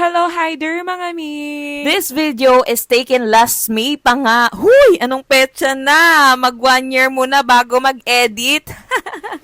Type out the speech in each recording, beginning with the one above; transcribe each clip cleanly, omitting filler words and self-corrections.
Hello, hi there mga mi! This video is taken last May pa nga. Huy! Anong petsa na? Mag 1 year muna bago mag-edit.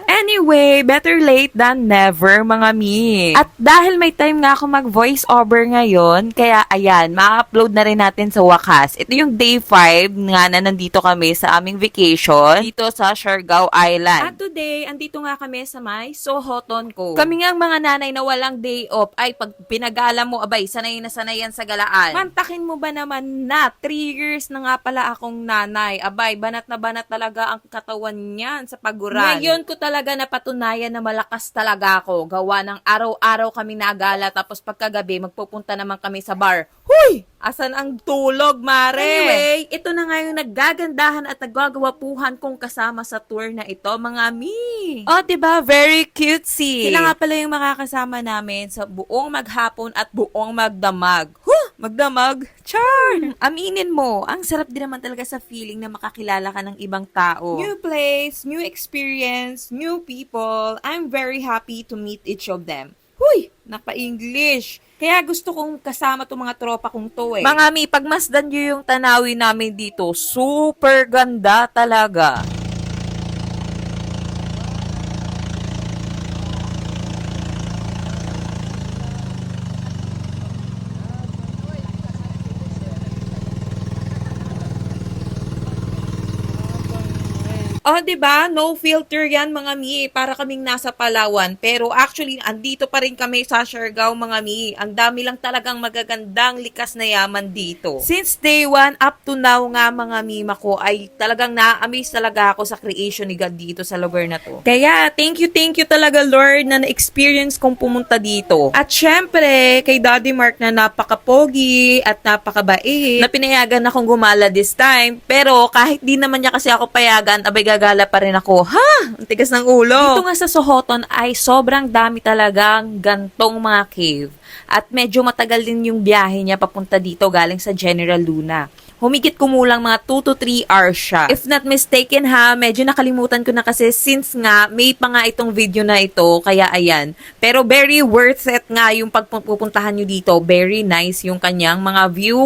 Anyway, better late than never mga mi. At dahil may time nga ako mag-voice over ngayon, kaya ayan, ma-upload na rin natin sa wakas. Ito yung day 5 nga na nandito kami sa aming vacation dito sa Siargao At Island. today, andito nga kami sa may Sohoton ko. Kami nga mga nanay na walang day off, ay pag pinagala mo, abay, sanay na sanay yan sa galaan. Mantakin mo ba naman na 3 years na nga pala akong nanay. Abay, banat na banat talaga ang katawan niyan sa paguran. Ngayon ko talaga napatunayan na malakas talaga ako. Gawa ng araw-araw kami nagala tapos pagkagabi magpupunta naman kami sa bar. Huy! Asan ang tulog, mare? Anyway, ito na nga yung naggagandahan at naggagawapuhan kong kasama sa tour na ito, mga mi. Oh, diba? Very cutesy. Sila nga pala yung makakasama namin sa buong maghapon at buong magdamag. Huh! Magdamag? Char! Aminin mo, ang sarap din naman talaga sa feeling na makakilala ka ng ibang tao. New place, new experience, new people. I'm very happy to meet each of them. Huy! Napa-English. Kaya gusto kong kasama itong mga tropa kong to eh. Mga mi, pagmasdan nyo yung tanawin namin dito, super ganda talaga. Oh, 'di ba? No filter 'yan, mga mi, para kaming nasa Palawan. Pero actually, andito pa rin kami sa Siargao, mga mi. Ang dami lang talagang magagandang likas na yaman dito. Since day 1 up to now nga, mga mima ko, ay talagang na-amaze talaga ako sa creation ni God dito sa lugar na to. Kaya, thank you talaga, Lord, na na-experience kong pumunta dito. At syempre, kay Daddy Mark na napaka-pogi at napakabait, na pinayagan akong gumala this time. Pero kahit di naman niya kasi ako payagan, abay gagala pa rin ako. Ha? Ang tigas ng ulo. Dito nga sa Sohoton ay sobrang dami talagang gantong mga cave. At medyo matagal din yung biyahe niya papunta dito galing sa General Luna. Humigit kumulang mga 2 to 3 hours siya. If not mistaken ha, medyo nakalimutan ko na kasi since nga may pa nga itong video na ito, kaya ayan. Pero very worth it nga yung pagpupuntahan nyo dito. Very nice yung kanyang mga view.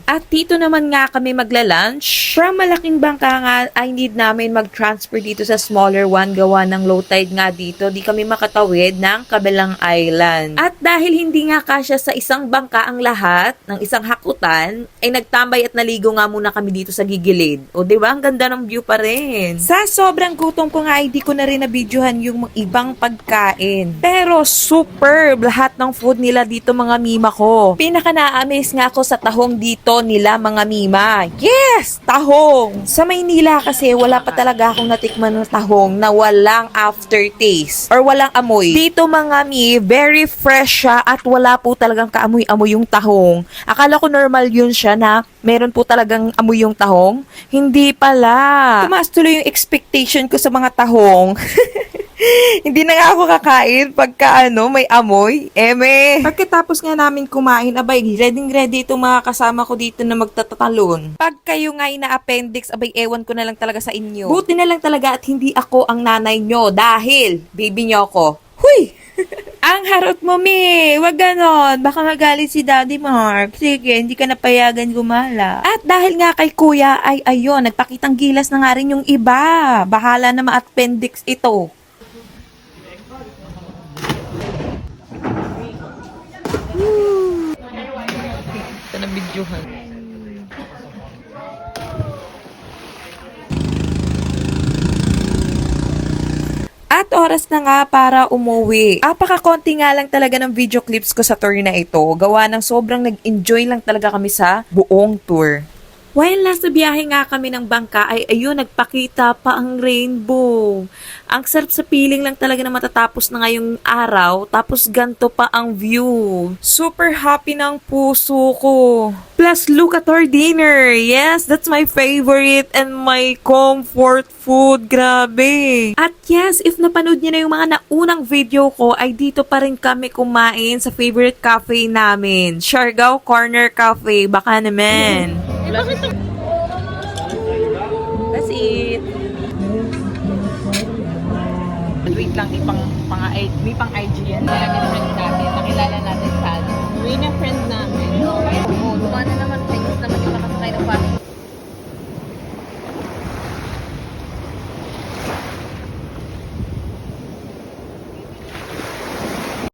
At dito naman nga kami magla-lunch. From malaking bangka nga, I need namin mag-transfer dito sa smaller one. Gawa ng low tide nga dito. Di kami makatawid ng kabilang island. At dahil hindi nga kasya sa isang bangka ang lahat, ng isang hakutan, ay nagtambay at naligo nga muna kami dito sa gigilid. O, diba? Ang ganda ng view pa rin. Sa sobrang gutom ko nga, hindi ko na rin nabidyohan yung ibang pagkain. Pero superb lahat ng food nila dito, mga mima ko. Pinaka na-amaze nga ako sa tahong dito nila, mga mima. Yes! Tahong! Sa Maynila kasi, wala pa talaga akong natikman ng tahong na walang aftertaste or walang amoy. Dito, mga mi, very fresh siya at wala po talagang kaamoy-amoy yung tahong. Akala ko normal yun siya na meron po talagang amoy yung tahong. Hindi pala. Tumaas tuloy yung expectation ko sa mga tahong. Hindi na nga ako kakain pagka may amoy. Eme. Pagkatapos nga namin kumain, abay, ready itong mga kasama ko dito na magtatatalon. Pag kayo nga na-appendix, abay, ewan ko na lang talaga sa inyo. Buti na lang talaga at hindi ako ang nanay nyo dahil baby nyo ako. Huy! Ang harot mo, mi. Wag ganon. Baka magalit si Daddy Mark. Sige, hindi ka napayagan gumala. At dahil nga kay Kuya, ay ayun, nagpakitang gilas na nga rin yung iba. Bahala na ma-appendix ito. Ito na videohan. At oras na nga para umuwi. Apaka-konti nga lang talaga ng video clips ko sa tour na ito. Gawa ng sobrang nag-enjoy lang talaga kami sa buong tour. While nasa biyahe nga kami ng bangka ay ayun, nagpakita pa ang rainbow. Ang sarap sa feeling lang talaga na matatapos na ngayong araw, tapos ganto pa ang view. Super happy ng puso ko. Plus, look at our dinner. Yes, that's my favorite and my comfort food. Grabe. At yes, if napanood niyo na yung mga naunang video ko, ay dito pa rin kami kumain sa favorite cafe namin. Siargao Corner Cafe. Baka naman. That's it. Wait lang, may pang IG yan. Kaya naman natin, nakilala natin sa Marina Friends